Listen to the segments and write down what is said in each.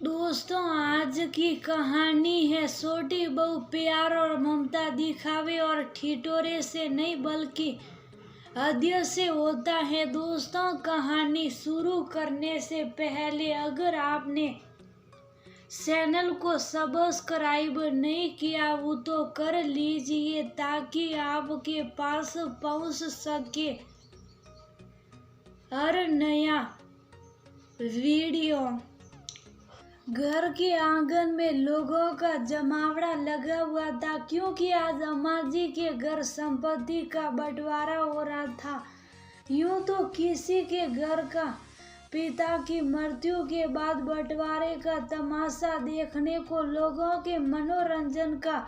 दोस्तों, आज की कहानी है छोटी बहू प्यार और ममता दिखावे और ठिठोरे से नहीं बल्कि हृदय से होता है। दोस्तों, कहानी शुरू करने से पहले अगर आपने चैनल को सब्सक्राइब नहीं किया वो तो कर लीजिए ताकि आपके पास पहुंच सके हर नया वीडियो। घर के आंगन में लोगों का जमावड़ा लगा हुआ था क्योंकि आज अम्मा जी के घर संपत्ति का बंटवारा हो रहा था। यूं तो किसी के घर का पिता की मृत्यु के बाद बंटवारे का तमाशा देखने को लोगों के मनोरंजन का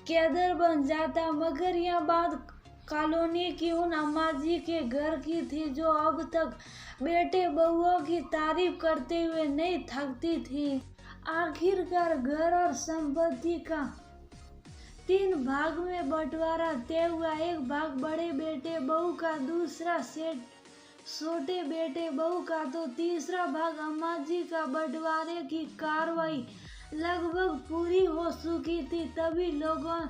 केंद्र बन जाता, मगर यह बात कॉलोनी की उन अम्मा जी के घर की थी जो अब तक बेटे बहुओं की तारीफ करते हुए नहीं थकती थी। आखिरकार घर और संपत्ति का 3 भाग में बंटवारा तय हुआ। एक भाग बड़े बेटे बहू का, दूसरा सेठ छोटे बेटे बहू का तो तीसरा भाग अम्मा जी का। बंटवारे की कार्रवाई लगभग पूरी हो चुकी थी, तभी लोगों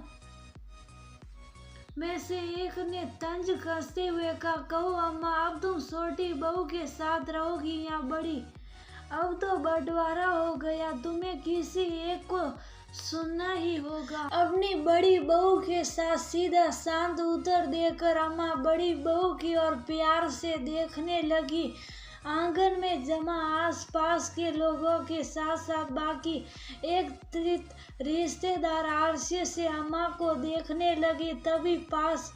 में से एक ने तंज कसते हुए कहा, कहो अम्मा, अब तुम छोटी बहू के साथ रहोगी या बड़ी? अब तो बंटवारा हो गया, तुम्हें किसी एक को सुनना ही होगा। अपनी बड़ी बहू के साथ सीधा शांत उत्तर देकर अम्मा बड़ी बहू की ओर प्यार से देखने लगी। आंगन में जमा आसपास के लोगों के साथ साथ बाकी एक रिश्तेदार आरसे से अम्मा को देखने लगे। तभी पास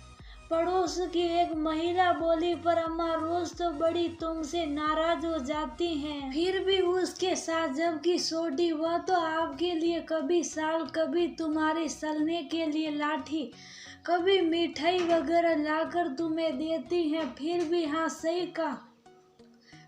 पड़ोस की एक महिला बोली, पर अम्मा रोज तो बड़ी तुमसे नाराज हो जाती हैं, फिर भी उसके साथ जबकि छोटी वह तो आपके लिए कभी साल, कभी तुम्हारे सलने के लिए लाठी, कभी मिठाई वगैरह लाकर तुम्हें देती हैं। फिर भी हाँ, सही कहा,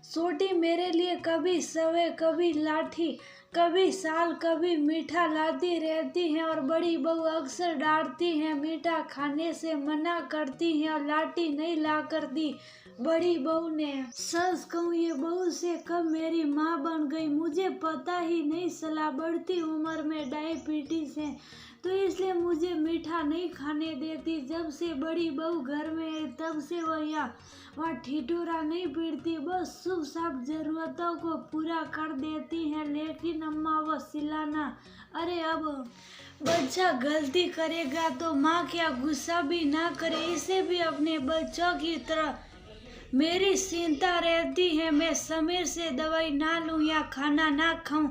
छोटी मेरे लिए कभी सवे, कभी लाठी, कभी साल, कभी मीठा लाती रहती हैं और बड़ी बहू अक्सर डांटती हैं, मीठा खाने से मना करती हैं और लाठी नहीं ला कर दी। बड़ी बहू ने, सच कहूँ ये बहू से कब मेरी माँ बन गई मुझे पता ही नहीं चला। बढ़ती उम्र में डायबिटीज है तो इसलिए मुझे मीठा नहीं खाने देती। जब से बड़ी बहू घर में है तब से वह ठिठुरा नहीं पीटती, बस शुभ सब जरूरतों को पूरा कर देती है। लेकिन अम्मा वो सिलाना, अरे अब बच्चा गलती करेगा तो माँ क्या गुस्सा भी ना करे, इसे भी अपने बच्चों की तरह मेरी चिंता रहती है। मैं समय से दवाई ना लूं या खाना ना खाऊं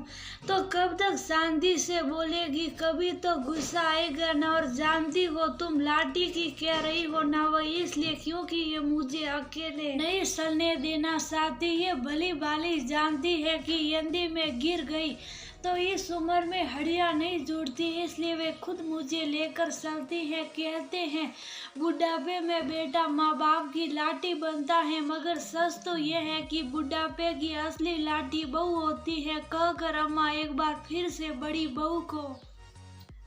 तो कब तक शांति से बोलेगी, कभी तो गुस्सा आएगा ना। और जानती हो तुम लाठी की कह रही हो ना, वो इसलिए क्योंकि ये मुझे अकेले नहीं चलने देना चाहती। ये भली भाली जानती है कि यदि मैं गिर गई तो इस उम्र में हड्डियां नहीं जुड़ती, इसलिए वे खुद मुझे लेकर चलती है। कहते हैं बुढ़ापे में बेटा माँ बाप की लाठी बनता है, मगर सच तो यह है कि बुढ़ापे की असली लाठी बहू होती है। कहकर अम्मा एक बार फिर से बड़ी बहू को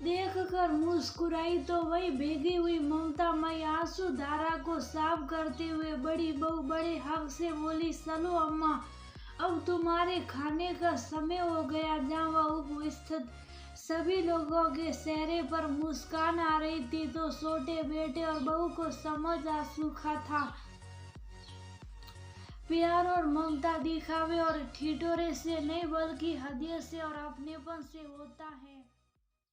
देखकर मुस्कुराई तो वही भीगी हुई ममतामयी आंसू धारा को साफ करते हुए बड़ी बहू बड़े हक से बोली, चलो अम्मा, अब तुम्हारे खाने का समय हो गया। जहाँ वह उपस्थित सभी लोगों के चेहरे पर मुस्कान आ रही थी तो छोटे बेटे और बहू को समझ आ चुका था, प्यार और ममता दिखावे और ठिठोरे से नहीं बल्कि हृदय से और अपनेपन से होता है।